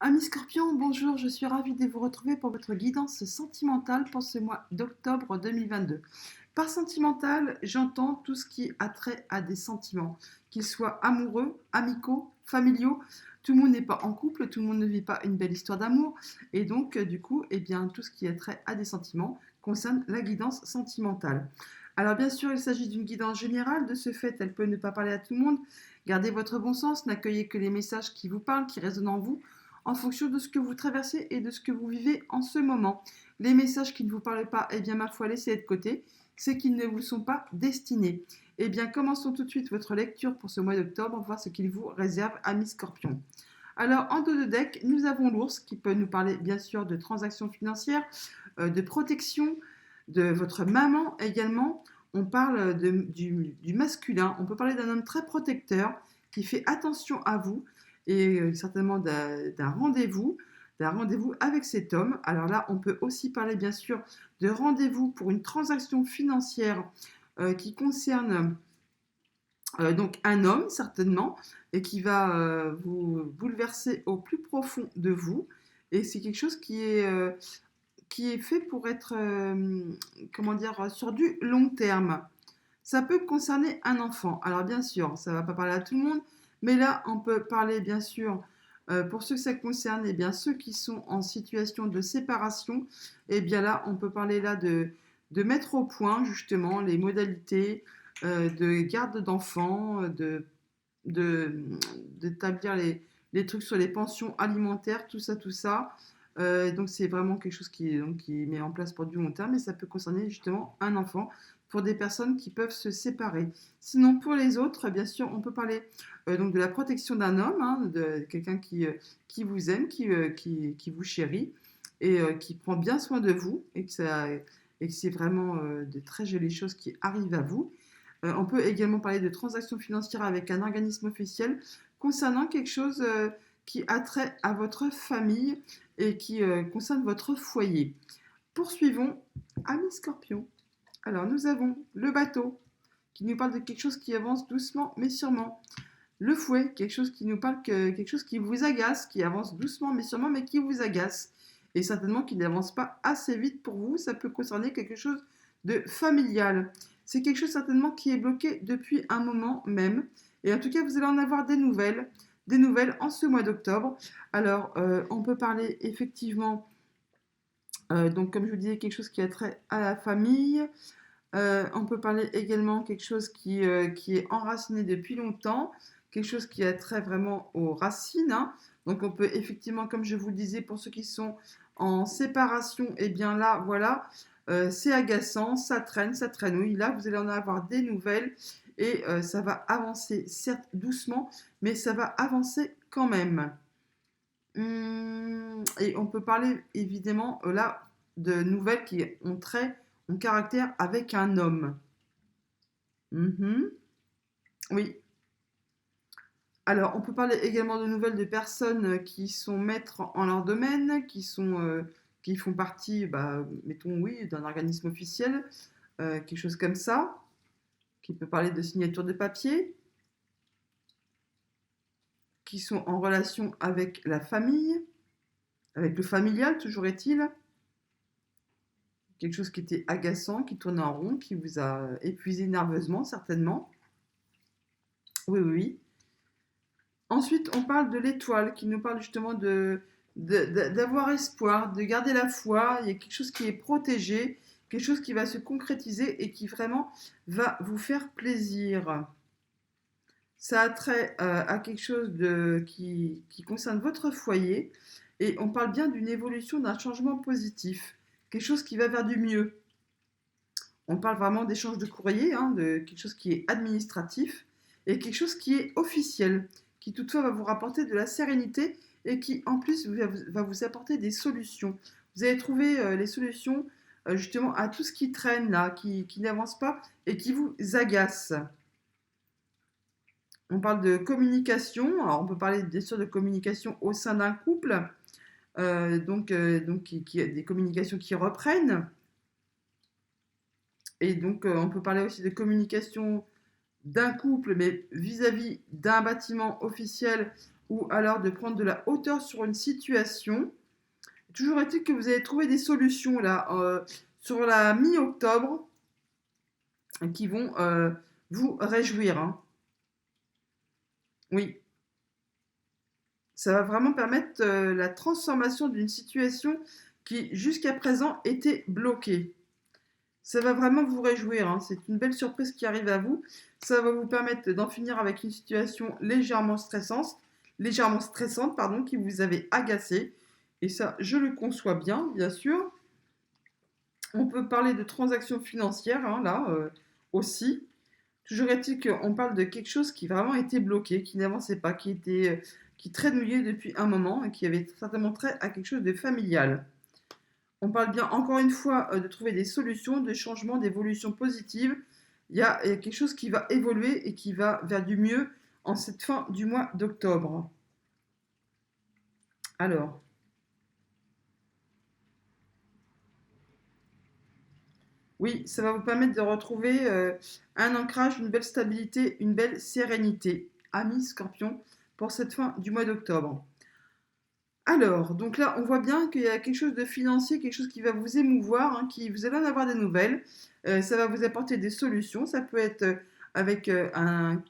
Amis Scorpion, bonjour, je suis ravie de vous retrouver pour votre guidance sentimentale pour ce mois d'octobre 2022. Par sentimental, j'entends tout ce qui a trait à des sentiments, qu'ils soient amoureux, amicaux, familiaux. Tout le monde n'est pas en couple, tout le monde ne vit pas une belle histoire d'amour, et donc du coup, tout ce qui a trait à des sentiments concerne la guidance sentimentale. Alors bien sûr, il s'agit d'une guidance générale, de ce fait, elle peut ne pas parler à tout le monde. Gardez votre bon sens, n'accueillez que les messages qui vous parlent, qui résonnent en vous en fonction de ce que vous traversez et de ce que vous vivez en ce moment. Les messages qui ne vous parlent pas, eh bien, ma foi, laissez de côté, c'est qu'ils ne vous sont pas destinés. Eh bien, commençons tout de suite votre lecture pour ce mois d'octobre, voir ce qu'il vous réserve, amis Scorpion. Alors, en dos de deck, nous avons l'ours qui peut nous parler, bien sûr, de transactions financières, de protection, de votre maman également. On parle du masculin. On peut parler d'un homme très protecteur qui fait attention à vous et certainement d'un rendez-vous avec cet homme. Alors là, on peut aussi parler bien sûr de rendez-vous pour une transaction financière qui concerne donc un homme certainement et qui va vous bouleverser au plus profond de vous. Et c'est quelque chose qui est fait pour être, comment dire, sur du long terme. Ça peut concerner un enfant. Alors bien sûr, ça ne va pas parler à tout le monde, mais là, on peut parler bien sûr, pour ceux que ça concerne, eh bien ceux qui sont en situation de séparation, eh bien là, on peut parler là de mettre au point justement les modalités de garde d'enfants, de, d'établir les trucs sur les pensions alimentaires, tout ça, tout ça. Donc c'est vraiment quelque chose qui met en place pour du long terme, mais ça peut concerner justement un enfant pour des personnes qui peuvent se séparer. Sinon, pour les autres, bien sûr, on peut parler donc de la protection d'un homme, hein, de quelqu'un qui vous aime, qui vous chérit et qui prend bien soin de vous et que c'est vraiment de très jolies choses qui arrivent à vous. On peut également parler de transactions financières avec un organisme officiel concernant quelque chose qui a trait à votre famille et qui concerne votre foyer. Poursuivons, amis scorpions. Alors, nous avons le bateau qui nous parle de quelque chose qui avance doucement mais sûrement. Le fouet, quelque chose qui nous parle que quelque chose qui vous agace, qui avance doucement mais sûrement, mais qui vous agace. Et certainement qu'il n'avance pas assez vite pour vous. Ça peut concerner quelque chose de familial. C'est quelque chose certainement qui est bloqué depuis un moment même. Et en tout cas, vous allez en avoir des nouvelles en ce mois d'octobre. Alors, on peut parler effectivement, donc comme je vous disais, quelque chose qui a trait à la famille. On peut parler également quelque chose qui est enraciné depuis longtemps, quelque chose qui a trait vraiment aux racines, hein. Donc on peut effectivement, comme je vous le disais, pour ceux qui sont en séparation, et bien là, voilà, c'est agaçant, ça traînouille. Là, vous allez en avoir des nouvelles et ça va avancer, certes doucement, mais ça va avancer quand même. Et on peut parler évidemment là de nouvelles qui ont trait, ont caractère avec un homme. Mhm. Oui. Alors, on peut parler également de nouvelles de personnes qui sont maîtres en leur domaine, qui font partie, bah, mettons, oui, d'un organisme officiel, quelque chose comme ça, qui peut parler de signature de papier, qui sont en relation avec la famille, avec le familial, toujours est-il, quelque chose qui était agaçant, qui tournait en rond, qui vous a épuisé nerveusement, certainement. Oui, oui, oui. Ensuite, on parle de l'étoile, qui nous parle justement d'avoir espoir, de garder la foi. Il y a quelque chose qui est protégé, quelque chose qui va se concrétiser et qui vraiment va vous faire plaisir. Ça a trait à quelque chose qui concerne votre foyer et on parle bien d'une évolution, d'un changement positif, quelque chose qui va vers du mieux. On parle vraiment d'échange de courrier, hein, de quelque chose qui est administratif et quelque chose qui est officiel, qui toutefois va vous rapporter de la sérénité et qui en plus va vous apporter des solutions. Vous allez trouver les solutions justement à tout ce qui traîne là, qui n'avance pas et qui vous agace. On parle de communication, alors on peut parler bien sûr de communication au sein d'un couple, donc qui a des communications qui reprennent. Et donc, on peut parler aussi de communication d'un couple, mais vis-à-vis d'un bâtiment officiel ou alors de prendre de la hauteur sur une situation. Toujours est-il que vous allez trouver des solutions là sur la mi-octobre qui vont vous réjouir, hein. Oui, ça va vraiment permettre la transformation d'une situation qui jusqu'à présent était bloquée. Ça va vraiment vous réjouir, hein. C'est une belle surprise qui arrive à vous. Ça va vous permettre d'en finir avec une situation légèrement stressante, pardon, qui vous avait agacé. Et ça, je le conçois bien sûr. On peut parler de transactions financières, hein, là aussi. Toujours est-il qu'on parle de quelque chose qui vraiment était bloqué, qui n'avançait pas, qui traînouillait depuis un moment et qui avait certainement trait à quelque chose de familial. On parle bien encore une fois de trouver des solutions, de changements, d'évolution positive. Il y a quelque chose qui va évoluer et qui va vers du mieux en cette fin du mois d'octobre. Alors, oui, ça va vous permettre de retrouver un ancrage, une belle stabilité, une belle sérénité. Amis Scorpion, pour cette fin du mois d'octobre. Alors, donc là, on voit bien qu'il y a quelque chose de financier, quelque chose qui va vous émouvoir, hein, qui vous allez en avoir des nouvelles. Ça va vous apporter des solutions. Ça peut être avec un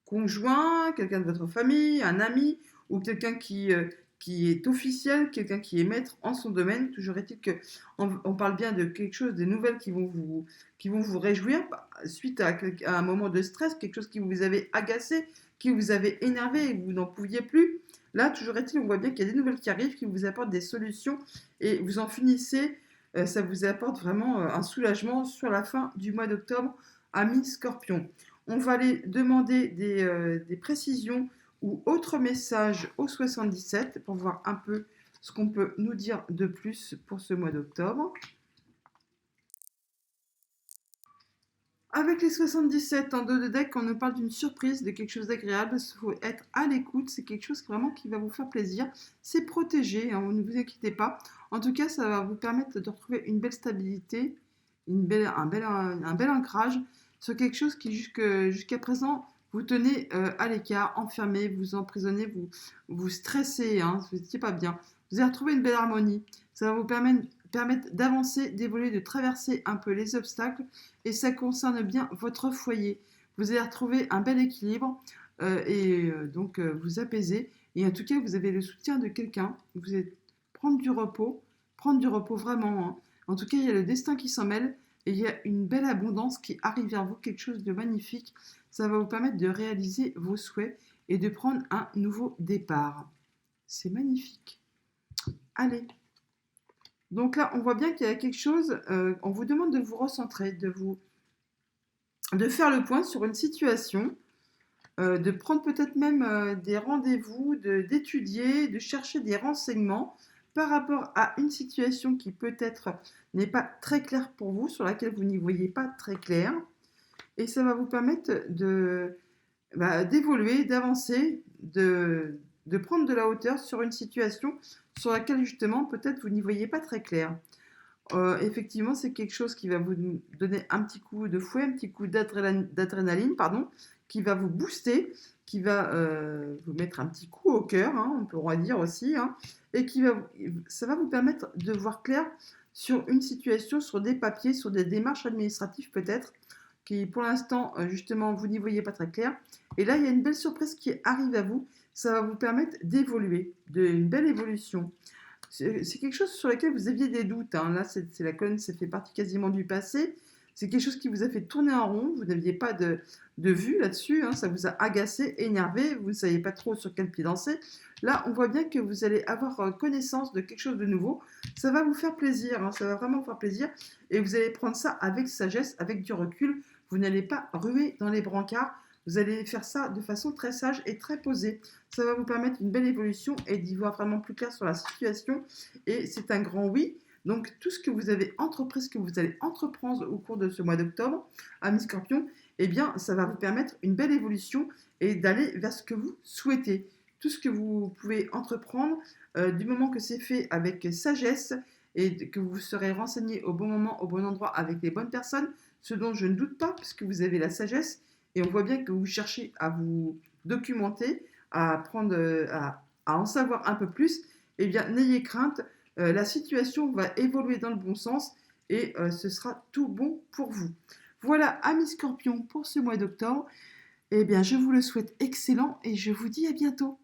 conjoint, quelqu'un de votre famille, un ami ou quelqu'un qui est officiel, quelqu'un qui est maître en son domaine. Toujours est-il qu'on parle bien de quelque chose, des nouvelles qui vont vous réjouir suite à un moment de stress, quelque chose qui vous avait agacé, qui vous avait énervé et que vous n'en pouviez plus. Là, toujours est-il, on voit bien qu'il y a des nouvelles qui arrivent, qui vous apportent des solutions et vous en finissez. Ça vous apporte vraiment un soulagement sur la fin du mois d'octobre, amis Scorpion. On va aller demander des précisions ou autres messages au 77 pour voir un peu ce qu'on peut nous dire de plus pour ce mois d'octobre. Avec les 77 en dos de deck, on nous parle d'une surprise, de quelque chose d'agréable. Il faut être à l'écoute. C'est quelque chose vraiment qui va vous faire plaisir. C'est protégé, hein, ne vous inquiétez pas. En tout cas, ça va vous permettre de retrouver une belle stabilité, un bel ancrage sur quelque chose qui jusqu'à présent vous tenez à l'écart, enfermé, vous emprisonnez, vous stressez, hein, vous n'étiez pas bien. Vous allez retrouver une belle harmonie. Ça va vous permettre d'avancer, d'évoluer, de traverser un peu les obstacles et ça concerne bien votre foyer. Vous allez retrouver un bel équilibre donc vous apaiser et en tout cas vous avez le soutien de quelqu'un. Vous allez prendre du repos vraiment, hein. En tout cas il y a le destin qui s'en mêle et il y a une belle abondance qui arrive vers vous, quelque chose de magnifique. Ça va vous permettre de réaliser vos souhaits et de prendre un nouveau départ. C'est magnifique. Allez. Donc là, on voit bien qu'il y a quelque chose, on vous demande de vous recentrer, de faire le point sur une situation, de prendre peut-être même des rendez-vous, d'étudier, de chercher des renseignements par rapport à une situation qui peut-être n'est pas très claire pour vous, sur laquelle vous n'y voyez pas très clair. Et ça va vous permettre d'évoluer, d'avancer, de prendre de la hauteur sur une situation sur laquelle justement peut-être vous n'y voyez pas très clair. Effectivement, c'est quelque chose qui va vous donner un petit coup de fouet, un petit coup d'adrénaline, pardon, qui va vous booster, qui va vous mettre un petit coup au cœur, hein, on pourra dire aussi, hein, et ça va vous permettre de voir clair sur une situation, sur des papiers, sur des démarches administratives peut-être, qui pour l'instant, justement, vous n'y voyez pas très clair. Et là, il y a une belle surprise qui arrive à vous. Ça va vous permettre d'évoluer, une belle évolution. C'est quelque chose sur lequel vous aviez des doutes, hein. Là, c'est la colonne, ça fait partie quasiment du passé. C'est quelque chose qui vous a fait tourner en rond. Vous n'aviez pas de vue là-dessus, hein. Ça vous a agacé, énervé. Vous ne saviez pas trop sur quel pied danser. Là, on voit bien que vous allez avoir connaissance de quelque chose de nouveau. Ça va vous faire plaisir, hein. Ça va vraiment vous faire plaisir. Et vous allez prendre ça avec sagesse, avec du recul. Vous n'allez pas ruer dans les brancards. Vous allez faire ça de façon très sage et très posée. Ça va vous permettre une belle évolution et d'y voir vraiment plus clair sur la situation. Et c'est un grand oui. Donc, tout ce que vous avez entrepris, ce que vous allez entreprendre au cours de ce mois d'octobre, amis Scorpion, eh bien, ça va vous permettre une belle évolution et d'aller vers ce que vous souhaitez. Tout ce que vous pouvez entreprendre, du moment que c'est fait avec sagesse et que vous serez renseigné au bon moment, au bon endroit, avec les bonnes personnes, ce dont je ne doute pas, puisque vous avez la sagesse, et on voit bien que vous cherchez à vous documenter, à apprendre à en savoir un peu plus, eh bien, n'ayez crainte, la situation va évoluer dans le bon sens et ce sera tout bon pour vous. Voilà, amis scorpions, pour ce mois d'octobre. Eh bien, je vous le souhaite excellent et je vous dis à bientôt.